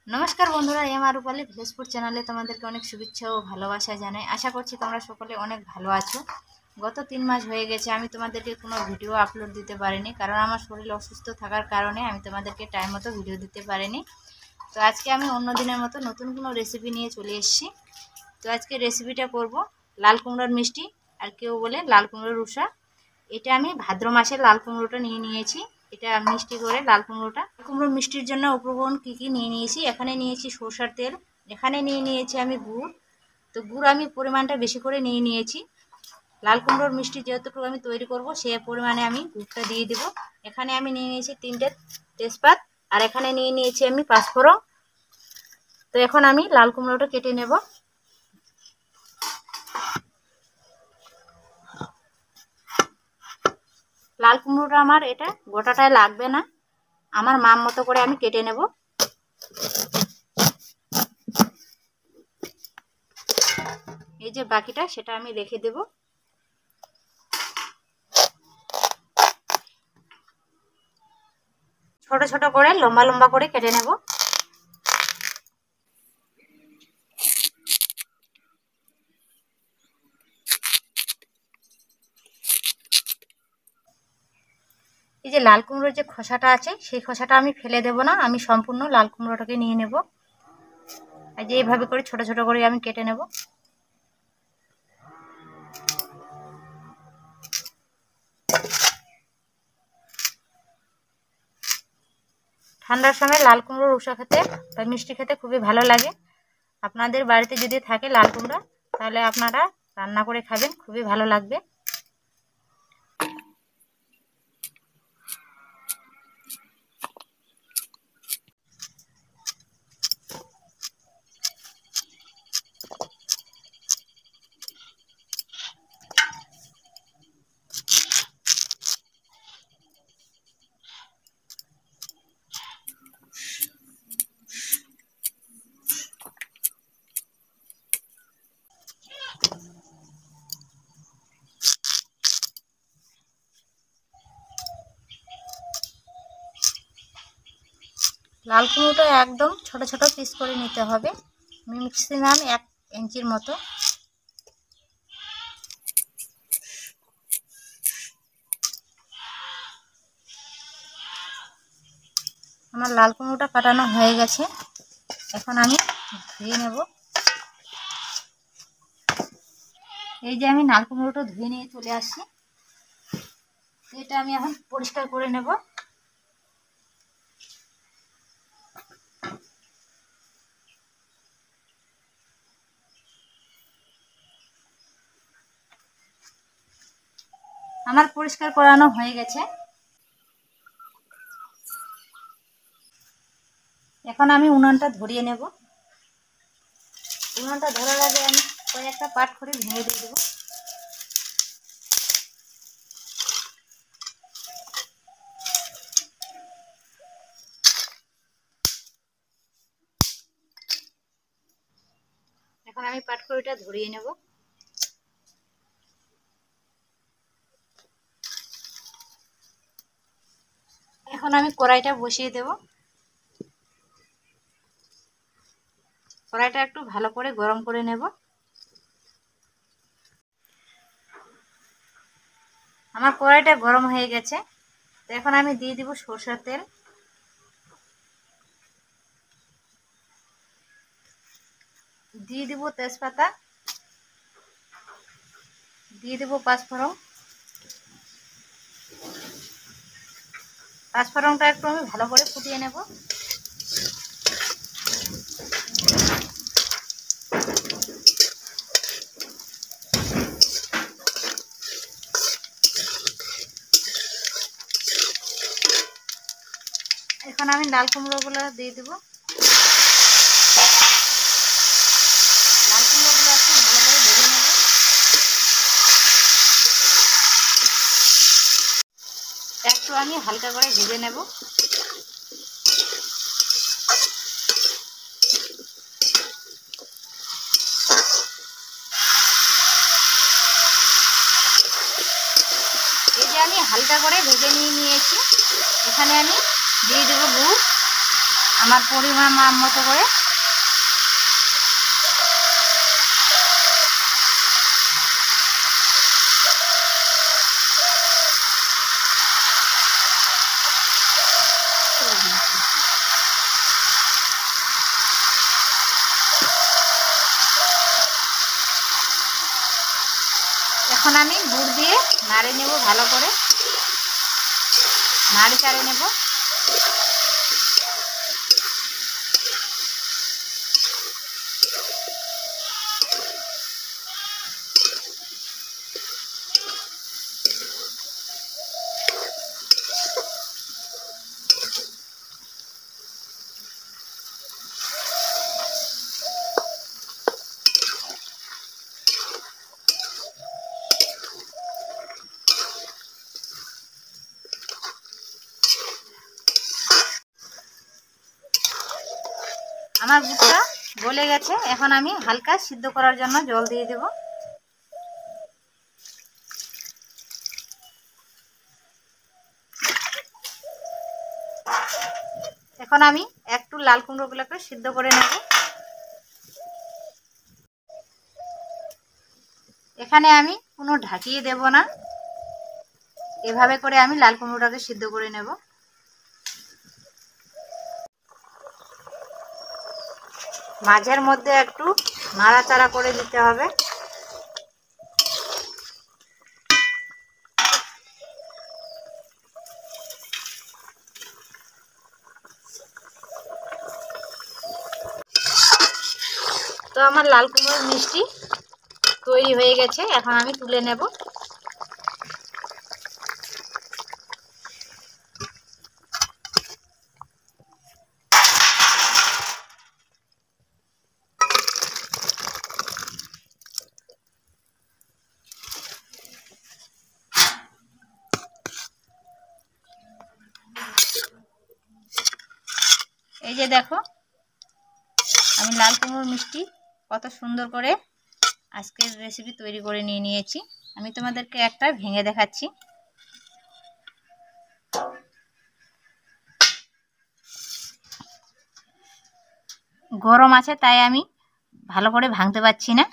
নমস্কার বন্ধুরা, রূপালী village food চ্যানেলে তোমাদেরকে অনেক শুভেচ্ছা ও ভালোবাসা জানাই। আশা করছি তোমরা সকলে অনেক ভালো আছো। গত 3 মাস হয়ে গেছে আমি তোমাদেরকে কোনো ভিডিও আপলোড দিতে পারিনি, কারণ আমার শরীর অসুস্থ থাকার কারণে আমি তোমাদেরকে টাইম মতো ভিডিও দিতে পারিনি। তো আজকে আমি অন্য দিনের মতো নতুন কোনো রেসিপি নিয়ে চলে এসেছি। তো আজকে রেসিপিটা করব লাল কুমড়োর মিষ্টি, আর কেউ বলে লাল কুমড়োর উষা। এটা আমি ভাদ্র মাসের লাল কুমড়োটা নিয়েছি। এটা মিষ্টি করে লাল কুমড়োটা। কুমড়ো মিষ্টির জন্য উপকরণ কী কী নিয়েছি, এখানে নিয়েছি সরষের তেল, এখানে নিয়েছি আমি গুড়। তো গুড় আমি পরিমাণটা বেশি করে নিয়েছি। লাল কুমড়োর মিষ্টি যতটুকু আমি তৈরি করব সে পরিমাণে আমি গুড়টা দিয়ে দেব। এখানে আমি নিয়েছি 3টে তেজপাত, আর এখানে নিয়েছি আমি 5 ফোড়ন। তো এখন আমি লাল কুমড়োটা কেটে নেব। লাল কুমড়োটা আমার এটা গোটাটায় লাগবে না, আমার মাপ মতো করে আমি কেটে নেব। এই যে বাকিটা সেটা আমি রেখে দেব। ছোট ছোট করে লম্বা লম্বা করে কেটে নেব। এই যে লাল কুমড়োর যে খোসাটা আছে সেই খোসাটা আমি ফেলে দেব না, আমি সম্পূর্ণ লাল কুমড়োটাকে নিয়ে নেব। এই যে এইভাবে করে ছোট ছোট করে আমি কেটে নেব। ঠান্ডার সময় লাল কুমড়োর উষা খেতে বা মিষ্টি খেতে খুবই ভালো লাগে। আপনাদের বাড়িতে যদি থাকে লাল কুমড়া, তাহলে আপনারা রান্না করে খাবেন, খুবই ভালো লাগবে। লাল কুমড়োটা একদম ছোট ছোট পিস করে নিতে হবে, ম্যাক্সিমাম 1 ইঞ্চির মতো। আমার লাল কুমড়োটা কাটানো হয়ে গেছে, এখন আমি ধুয়ে নেব। এই যে আমি লাল কুমড়োটা ধুয়ে নিয়ে চলে আসছি, এটা আমি এখন পরিষ্কার করে নেব। আমার পরিষ্কার করানো হয়ে গেছে। এখন আমি উনানটা ধরিয়ে নেব। উনানটা ধরার আগে আমি কয়েকটা পাট করে ভেঙে দিয়ে দেবো। এখন আমি পাটখড়িটা ধরিয়ে নেব। এখন আমি কড়াইটা বসিয়ে দেব। কড়াইটা একটু ভালো করে গরম করে নেব। আমার কড়াইটা গরম হয়ে গেছে, তো এখন আমি দিয়ে দিব সরষের তেল, দিয়ে দিব তেজপাতা, দিয়ে দেব 5 ফোড়ন। 5 ফোড়নটা একটু আমি ভালো করে ফুটিয়ে নেব। এখন আমি লাল কুমড়োগুলো দিয়ে দেব। লাল কুমড়োগুলো একটু ভালো করে ভেজে নেব। একটু আমি হালকা করে ভেজে নেব। আমি হালকা করে ভেজে নিয়েছি। এখানে আমি দিয়ে দেবো গুড়। আমার পরিমাণ মতো করে এখন আমি গুড় দিয়ে নাড়ে নেব, ভালো করে নাড়ে চাড়ে নেব। আমার গুড়টা গলে গেছে, এখন আমি হালকা সিদ্ধ করার জন্য জল দিয়ে দেব। এখন আমি একটু লাল কুমড়োগুলোকে সিদ্ধ করে নেব। এখানে আমি কোনো ঢাকিয়ে দেব না, এভাবে করে আমি লাল কুমড়োটাকে সিদ্ধ করে নেব। মাঝের মধ্যে একটু নাড়াচাড়া করে দিতে হবে। তো আমার লাল কুমড়োর মিষ্টি তৈরি হয়ে গেছে, এখন আমি তুলে নেব। এই যে দেখো, আমি লাল কুমড়োর মিষ্টি কত সুন্দর করে আজকের রেসিপি তৈরি করে নিয়েছি। আমি তোমাদেরকে একটা ভেঙে দেখাচ্ছি। গরম আছে তাই আমি ভালো করে ভাঙতে পারছি না।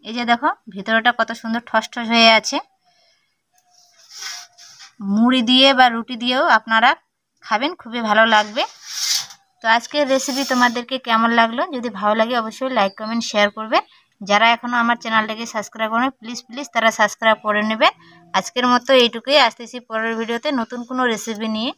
এই যে দেখো, ভিতরটা কত সুন্দর ঠসঠস হয়ে আছে। মুড়ি দিয়ে বা রুটি দিয়েও আপনারা খাবেন, খুবই ভালো লাগবে। তো আজকের রেসিপি তোমাদেরকে কেমন লাগলো, যদি ভালো লাগে অবশ্যই লাইক কমেন্ট শেয়ার করবে। যারা এখনও আমার চ্যানেলটাকে সাবস্ক্রাইব করেন প্লিজ তারা সাবস্ক্রাইব করে নেবেন। আজকের মতো এইটুকুই, আসতেছি পরের ভিডিওতে নতুন কোনো রেসিপি নিয়ে।